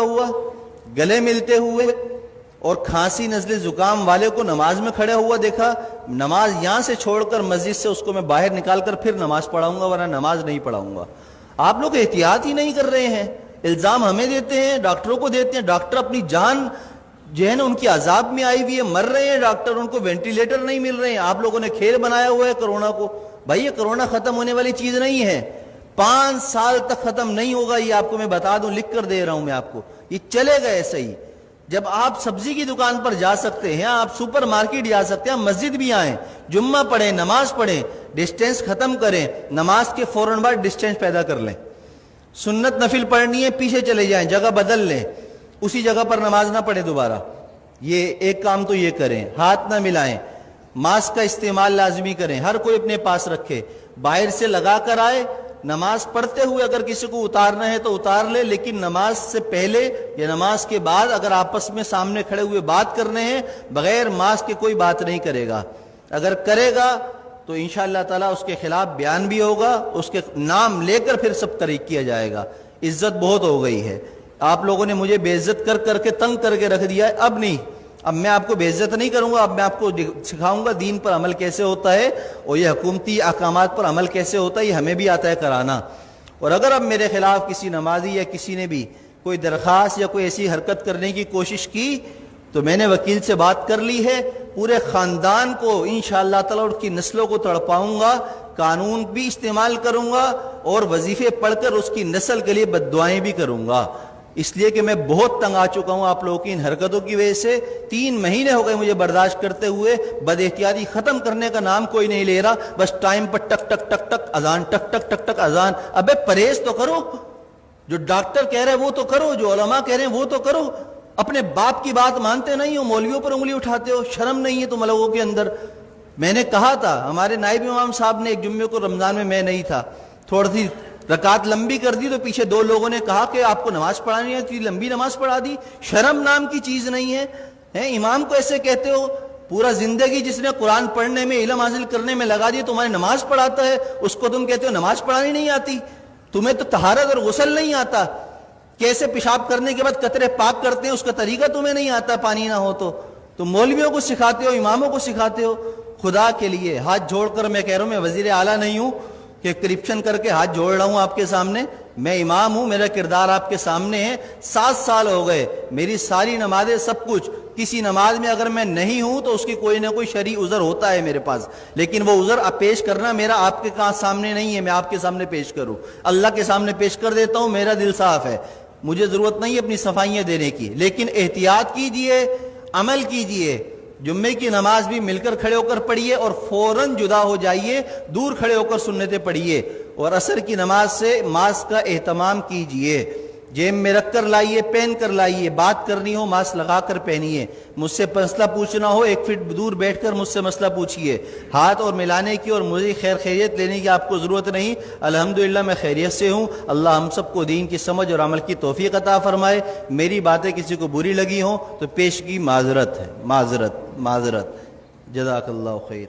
ہوا گلے ملتے ہوئے اور کھانسی نزلے زکام والے کو نماز میں کھڑا ہوا دیکھا، نماز یہاں سے چھوڑ کر مسجد سے اس کو میں باہر نکال کر پھر نماز پڑھاؤں گا، ورنہ نماز نہیں پڑھاؤں گا۔ آپ لوگ احتیاط ہی نہیں کر رہے ہیں، الزام ہمیں دیتے ہیں، ڈاکٹروں کو دیتے ہیں، ڈاکٹر اپنی جان جو ہے نا ان کی عذاب میں آئی ہوئی ہے، مر رہے ہیں ڈاکٹر، ان کو وینٹیلیٹر نہیں مل رہے ہیں۔ آپ لوگوں نے کھیل بنایا ہوا ہے کرونا کو۔ بھائی یہ کرونا ختم ہونے والی چیز نہیں ہے، 5 سال تک ختم نہیں ہوگا، یہ آپ کو میں بتا دوں، لکھ کر دے رہا ہوں میں آپ کو، یہ چلے گا ایسے ہی۔ جب آپ سبزی کی دکان پر جا سکتے ہیں، آپ سپر مارکیٹ جا سکتے ہیں، مسجد بھی آئیں، جمعہ پڑھیں، نماز پڑھیں، ڈسٹینس ختم کریں، نماز کے فوراً بعد ڈسٹینس پیدا کر لیں۔ سنت نفل پڑھنی ہے، پیچھے چلے جائیں، جگہ بدل لیں، اسی جگہ پر نماز نہ پڑھیں دوبارہ۔ یہ ایک کام تو یہ کریں، ہاتھ نہ ملائیں، ماسک کا استعمال لازمی کریں، ہر کوئی اپنے پاس رکھے، باہر سے لگا کر آئے، نماز پڑھتے ہوئے اگر کسی کو اتارنا ہے تو اتار لے، لیکن نماز سے پہلے یا نماز کے بعد اگر آپس میں سامنے کھڑے ہوئے بات کرنے ہیں، بغیر ماسک کے کوئی بات نہیں کرے گا۔ اگر کرے گا تو انشاءاللہ تعالیٰ اس کے خلاف بیان بھی ہوگا، اس کے نام لے کر پھر سب طریق کیا جائے گا۔ عزت بہت ہو گئی ہے، آپ لوگوں نے مجھے بے عزت کر کر کے تنگ کر کے رکھ دیا ہے، اب نہیں، اب میں آپ کو بے عزت نہیں کروں گا، اب میں آپ کو سکھاؤں گا دین پر عمل کیسے ہوتا ہے، اور یہ حکومتی احکامات پر عمل کیسے ہوتا ہے، یہ ہمیں بھی آتا ہے کرانا۔ اور اگر اب میرے خلاف کسی نمازی یا کسی نے بھی کوئی درخواست یا کوئی ایسی حرکت کرنے کی کوشش کی تو میں نے وکیل سے بات کر لی ہے، پورے خاندان کو انشاءاللہ تعالیٰ اس کی نسلوں کو تڑپاؤں گا، قانون بھی استعمال کروں گا، اور وظیفے پڑھ کر اس کی نسل کے لیے بد دعائیں بھی کروں گا، اس لیے کہ میں بہت تنگ آ چکا ہوں آپ لوگوں کی ان حرکتوں کی وجہ سے۔ 3 مہینے ہو گئے مجھے برداشت کرتے ہوئے، بد احتیاطی ختم کرنے کا نام کوئی نہیں لے رہا، بس ٹائم پر ٹک ٹک ٹک ٹک اذان، ٹک ٹک ٹک ٹک اذان۔ ابے پرہیز تو کرو، جو ڈاکٹر کہہ رہے وہ تو کرو، جو علماء کہہ رہے ہیں وہ تو کرو، اپنے باپ کی بات مانتے نہیں ہو، مولویوں پر انگلی اٹھاتے ہو، شرم نہیں ہے تم لوگوں کے اندر۔ میں نے کہا تھا، ہمارے نائب امام صاحب نے ایک جمعے کو رمضان میں نہیں تھا، تھوڑی سی رکعت لمبی کر دی تو پیچھے 2 لوگوں نے کہا کہ آپ کو نماز پڑھانی ہے، اتنی لمبی نماز پڑھا دی، شرم نام کی چیز نہیں ہے، امام کو ایسے کہتے ہو؟ پورا زندگی جس نے قرآن پڑھنے میں، علم حاصل کرنے میں لگا دی، تمہاری نماز پڑھاتا ہے، اس کو تم کہتے ہو نماز پڑھانی نہیں آتی؟ تمہیں تو طہارت اور غسل نہیں آتا، کیسے پیشاب کرنے کے بعد قطرے پاک کرتے ہیں اس کا طریقہ تمہیں نہیں آتا، پانی نہ ہو تو تم مولویوں کو سکھاتے ہو، اماموں کو سکھاتے ہو۔ خدا کے لیے ہاتھ جوڑ کر میں کہہ رہا ہوں، میں وزیر اعلیٰ نہیں ہوں کہ کرپشن کر کے ہاتھ جوڑ رہا ہوں آپ کے سامنے، میں امام ہوں، میرا کردار آپ کے سامنے ہے۔ 7 سال ہو گئے، میری ساری نمازیں سب کچھ، کسی نماز میں اگر میں نہیں ہوں تو اس کی کوئی نہ کوئی شرعی عذر ہوتا ہے میرے پاس، لیکن وہ عذر پیش کرنا میرا آپ کے سامنے نہیں ہے، میں آپ کے سامنے پیش کروں، اللہ کے سامنے پیش کر دیتا ہوں، میرا دل صاف ہے، مجھے ضرورت نہیں ہے اپنی صفائیاں دینے کی۔ لیکن احتیاط کیجئے، عمل کیجئے، جمعے کی نماز بھی مل کر کھڑے ہو کر پڑھیے اور فوراً جدا ہو جائیے، دور کھڑے ہو کر سنتیں پڑھیے، اور عصر کی نماز سے ماسک کا اہتمام کیجئے، جیب میں رکھ کر لائیے، پہن کر لائیے، بات کرنی ہو ماسک لگا کر پہنیے، مجھ سے مسئلہ پوچھنا ہو 1 فٹ دور بیٹھ کر مجھ سے مسئلہ پوچھیے، ہاتھ اور ملانے کی اور مجھے خیریت لینے کی آپ کو ضرورت نہیں، الحمدللہ میں خیریت سے ہوں۔ اللہ ہم سب کو دین کی سمجھ اور عمل کی توفیق عطا فرمائے۔ میری باتیں کسی کو بری لگی ہوں تو پیشگی معذرت ہے، معذرت، جزاک اللہ خیر۔